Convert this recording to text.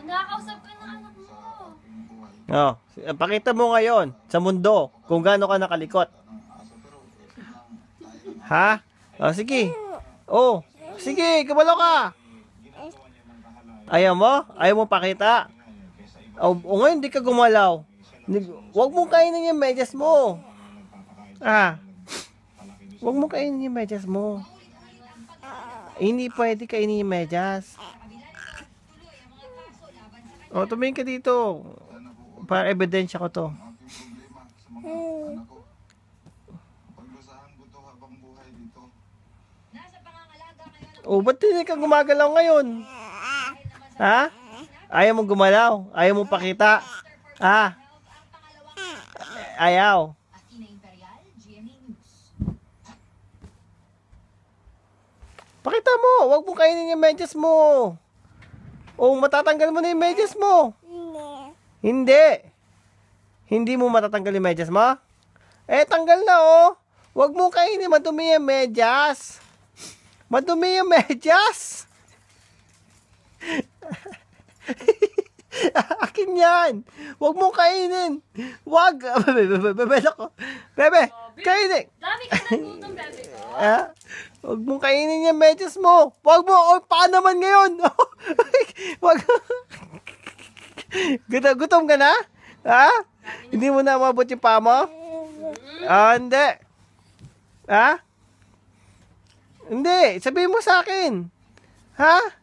Nakakausap ka ng anak mo. Oh, pakita mo ngayon sa mundo kung gaano ka nakalikot. Ha? Oh, sige. Oh, sige, kabalo ka. Ayaw mo? Ayaw mo pakita? Oh, ngayon hindi ka gumalaw. Huwag mong kainin yung medyas mo. Ah. Huwag mong kainin yung medyas mo. Hindi pwede kainin yung medyas. Oh, tumingin ka dito. Para ebidensya ko to. Oh, ba't hindi ka gumagalaw ngayon? Ha? Ayaw mong gumalaw? Ayaw mong pakita? Ha? Ayaw. Pakita mo. Huwag mong kainin yung medyas mo. Oh, matatanggal mo na yung medyas mo. Hindi. Hindi mo matatanggal yung medyas mo? Eh, tanggal na oh. Huwag mong kainin, madumi yung medyas. Madumi yung medyas. Akin yan. Huwag mong kainin. Huwag. Bebe, kainin. Dami ka natutong, bebe ko. Huwag mong kainin yung medyas mo. Huwag mo. Oh, paan naman ngayon? Huwag. Gutom ka na? Ha? Hindi mo na mabot yung paa mo? Ah, hindi. Ha? Hindi. Sabihin mo sa akin. Ha?